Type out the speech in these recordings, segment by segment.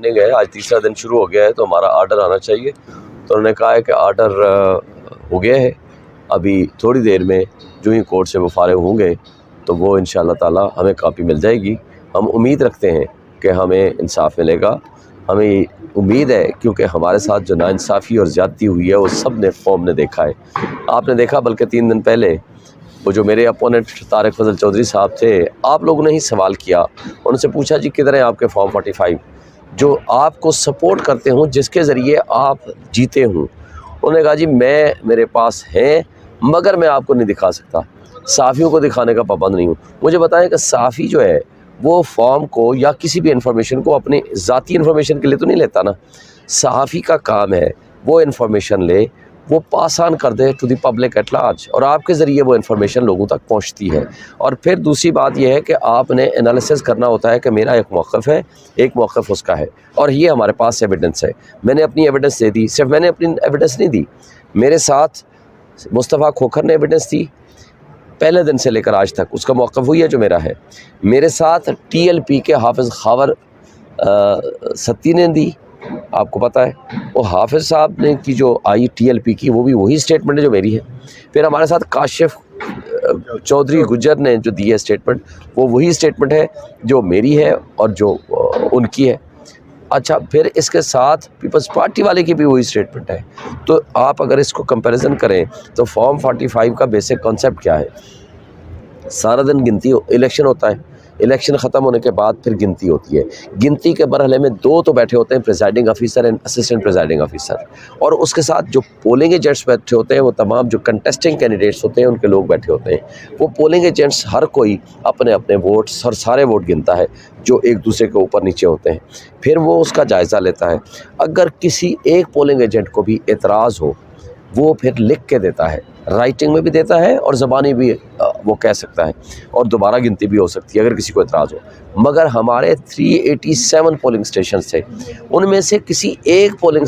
नहीं गए, आज तीसरा दिन शुरू हो गया है तो हमारा आर्डर आना चाहिए। तो उन्होंने कहा है कि आर्डर हो गया है, अभी थोड़ी देर में जो ही कोर्ट से वो फारिग होंगे तो वो इंशाअल्लाह ताला हमें कापी मिल जाएगी। हम उम्मीद रखते हैं कि हमें इंसाफ मिलेगा, हमें उम्मीद है, क्योंकि हमारे साथ जो नाइंसाफ़ी और ज़्यादती हुई है वो सब ने फॉर्म ने देखा है। आपने देखा बल्कि 3 दिन पहले वो जो मेरे अपोनेंट तारिक फजल चौधरी साहब थे, आप लोगों ने ही सवाल किया, उनसे पूछा जी किधर हैं आपके फॉर्म 45 जो आपको सपोर्ट करते हों, जिसके ज़रिए आप जीते हों। उन्होंने कहा जी मेरे पास हैं मगर मैं आपको नहीं दिखा सकता, साफ़ियों को दिखाने का पाबंद नहीं हूँ। मुझे बताएं कि साफ़ी जो है वो फॉर्म को या किसी भी इन्फॉर्मेशन को अपनी ज़ाती इन्फॉर्मेशन के लिए तो नहीं लेता ना। सहाफ़ी का काम है वो इन्फॉर्मेशन ले, वो पास ऑन कर दे to the public at large, और आपके ज़रिए वो इन्फॉर्मेशन लोगों तक पहुंचती है। और फिर दूसरी बात यह है कि आपने एनालिसिस करना होता है कि मेरा एक मौक़िफ़ है, एक मौक़िफ़ उसका है, और ये हमारे पास एविडेंस है। मैंने अपनी एविडेंस दे दी, सिर्फ मैंने अपनी एविडेंस नहीं दी, मेरे साथ मुस्तफ़ा खोखर ने एविडेंस दी पहले दिन से लेकर आज तक, उसका मौक़िफ़ हुई है जो मेरा है। मेरे साथ TLP के हाफिज़ खावर सत्ती ने दी, आपको पता है, वो हाफिज़ साहब ने की जो आई TLP की, वो भी वही स्टेटमेंट है जो मेरी है। फिर हमारे साथ काशिफ चौधरी गुज्जर ने जो दी है स्टेटमेंट, वो वही स्टेटमेंट है जो मेरी है और जो उनकी है। अच्छा, फिर इसके साथ पीपल्स पार्टी वाले की भी वही स्टेटमेंट है। तो आप अगर इसको कंपैरिजन करें तो फॉर्म 45 का बेसिक कॉन्सेप्ट क्या है? सारा दिन गिनती इलेक्शन होता है, इलेक्शन ख़त्म होने के बाद फिर गिनती होती है। गिनती के मरहले में 2 तो बैठे होते हैं, presiding officer and assistant presiding officer, और उसके साथ जो पोलिंग एजेंट्स बैठे होते हैं, वो तमाम जो कंटेस्टिंग कैंडिडेट्स होते हैं उनके लोग बैठे होते हैं। वो पोलिंग एजेंट्स हर कोई अपने अपने वोट्स और सारे वोट गिनता है जो एक दूसरे के ऊपर नीचे होते हैं, फिर वो उसका जायज़ा लेता है। अगर किसी एक पोलिंग एजेंट को भी एतराज़ हो, वो फिर लिख के देता है, राइटिंग में भी देता है और ज़बानी भी वो कह सकता है, और दोबारा गिनती भी हो सकती है अगर किसी को एतराज़ हो। मगर हमारे 387 पोलिंग स्टेशन थे, उनमें से किसी एक पोलिंग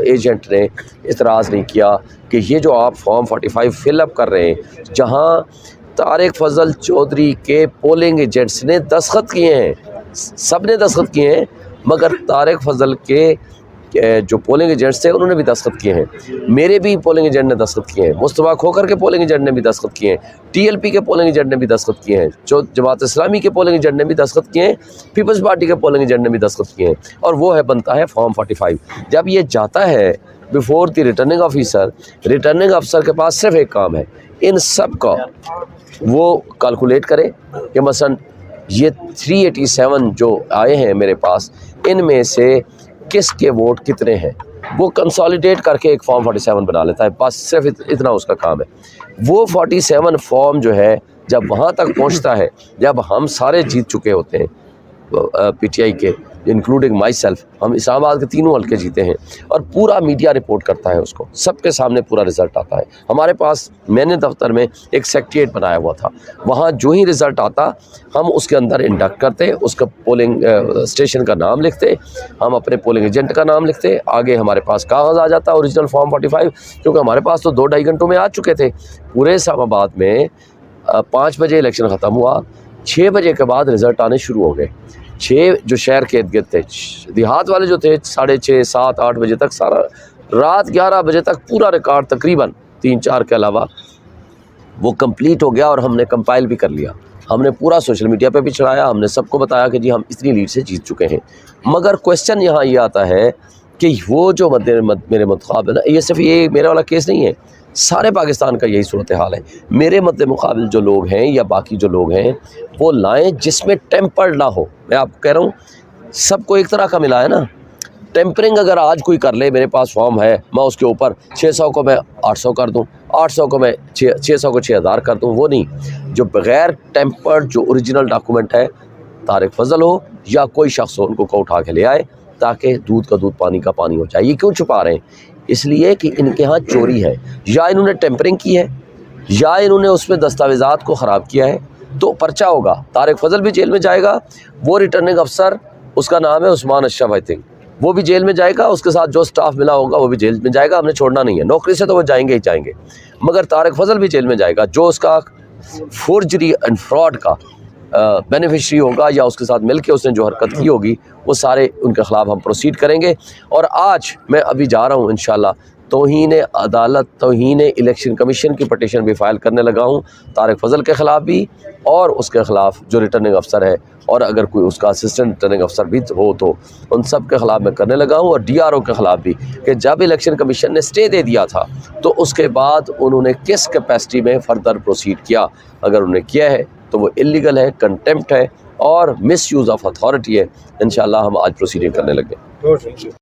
एजेंट ने एतराज़ नहीं किया कि ये जो आप फॉर्म 45 फिलअप कर रहे हैं, जहाँ तारिक फजल चौधरी के पोलिंग एजेंट्स ने दस्तखत किए हैं, सब ने दस्तखत किए हैं, मगर तारिक फजल के जो पोलिंग एजेंट्स थे उन्होंने भी दस्तखत किए हैं, मेरे भी पोलिंग एजेंट ने दस्तखत किए हैं, मुस्तफ़ा खोखर के पोलिंग एजेंट ने भी दस्तखत किए हैं, TLP के पोलिंग एजेंट ने भी दस्तखत किए हैं, जमात इस्लामी के पोलिंग एजेंट ने भी दस्तखत किए हैं, पीपल्स पार्टी के पोलिंग एजेंट ने भी दस्तखत किए हैं, और वो है बनता है फॉर्म 45। जब ये जाता है before the returning officer, returning अफसर के पास सिर्फ एक काम है, इन सब का वो कैलकुलेट करे कि मसलन ये 387 जो आए हैं मेरे पास, इनमें से किसके वोट कितने हैं, वो कंसोलिडेट करके एक फॉर्म 47 बना लेता है, बस सिर्फ इतना उसका काम है। वो 47 फॉर्म जो है जब वहाँ तक पहुँचता है, जब हम सारे जीत चुके होते हैं, PTI के इंक्लूडिंग माई सेल्फ, हम इस्लामाबाद के 3 हल्के जीते हैं, और पूरा मीडिया रिपोर्ट करता है उसको, सबके सामने पूरा रिज़ल्ट आता है। हमारे पास मैंने दफ्तर में एक सेक्रेटेरिएट बनाया हुआ था, वहाँ जो ही रिज़ल्ट आता हम उसके अंदर इंडक्ट करते, उसका पोलिंग स्टेशन का नाम लिखते, हम अपने पोलिंग एजेंट का नाम लिखते, आगे हमारे पास कागज़ आ जाता ओरिजिनल फॉर्म 45, क्योंकि हमारे पास तो 2-2.5 घंटों में आ चुके थे। पूरे इस्लामाबाद में 5 बजे इलेक्शन ख़त्म हुआ, 6 बजे के बाद रिज़ल्ट आने शुरू हो गए। 6 जो शहर के इर्द-गिर्द थे, देहात वाले जो थे 6:30, 7, 8 बजे तक, सारा रात 11 बजे तक पूरा रिकॉर्ड तकरीबन 3-4 के अलावा वो कंप्लीट हो गया, और हमने कंपाइल भी कर लिया, हमने पूरा सोशल मीडिया पे भी चढ़ाया, हमने सबको बताया कि जी हम इतनी लीड से जीत चुके हैं। मगर क्वेश्चन यहाँ ये आता है कि वो जो मेरे मुकाबिल, ये सिर्फ ये मेरा वाला केस नहीं है, सारे पाकिस्तान का यही सूरत हाल है। मेरे मुकाबिल जो लोग हैं या बाकी जो लोग हैं वो लाएं जिसमें टेम्पर्ड ना हो। मैं आपको कह रहा हूँ सबको एक तरह का मिला है ना। टेम्परिंग अगर आज कोई कर ले, मेरे पास फॉर्म है, मैं उसके ऊपर 600 को मैं 800 कर दूँ, 800 को मैं 600 को 6000 कर दूँ, वो नहीं। जो बग़ैर टेम्पर्ड जो ओरिजिनल डॉक्यूमेंट है, तारिक फजल हो या कोई शख्स हो, उनको उठा के ले आए ताकि दूध का दूध पानी का पानी हो जाए। ये क्यों छुपा रहे हैं? इसलिए कि इनके यहाँ चोरी है, या इन्होंने टेम्परिंग की है, या इन्होंने उसमें दस्तावेज़ात को ख़राब किया है, तो पर्चा होगा। तारिक फजल भी जेल में जाएगा, वो रिटर्निंग अफसर, उसका नाम है उस्मान अशरफ आई थिंक, वो भी जेल में जाएगा, उसके साथ जो स्टाफ मिला होगा वो भी जेल में जाएगा। हमने छोड़ना नहीं है, नौकरी से तो वो जाएंगे ही जाएंगे, मगर तारिक फजल भी जेल में जाएगा। जो उसका फोर्जरी एंड फ्रॉड का बेनिफिशरी होगा या उसके साथ मिलके उसने जो हरकत की होगी, वो सारे उनके ख़िलाफ़ हम प्रोसीड करेंगे। और आज मैं अभी जा रहा हूँ इंशाल्लाह तौहीन अदालत, तौहीन इलेक्शन कमीशन की पटिशन भी फ़ाइल करने लगा हूँ, तारिक फ़ज़ल के ख़िलाफ़ भी और उसके ख़िलाफ़ जो रिटर्निंग अफसर है, और अगर कोई उसका असिस्टेंट रिटर्निंग अफसर भी हो तो उन सब के ख़िलाफ़ मैं करने लगा हूँ। और DRO के ख़िलाफ़ भी कि जब इलेक्शन कमीशन ने स्टे दे दिया था तो उसके बाद उन्होंने किस कैपेसिटी में फ़र्दर प्रोसीड किया। अगर उन्होंने किया है तो वो इलीगल है, कंटेम्प्ट है और मिस यूज़ ऑफ अथॉरिटी है। इंशाल्लाह हम आज प्रोसीडिंग करने लगे।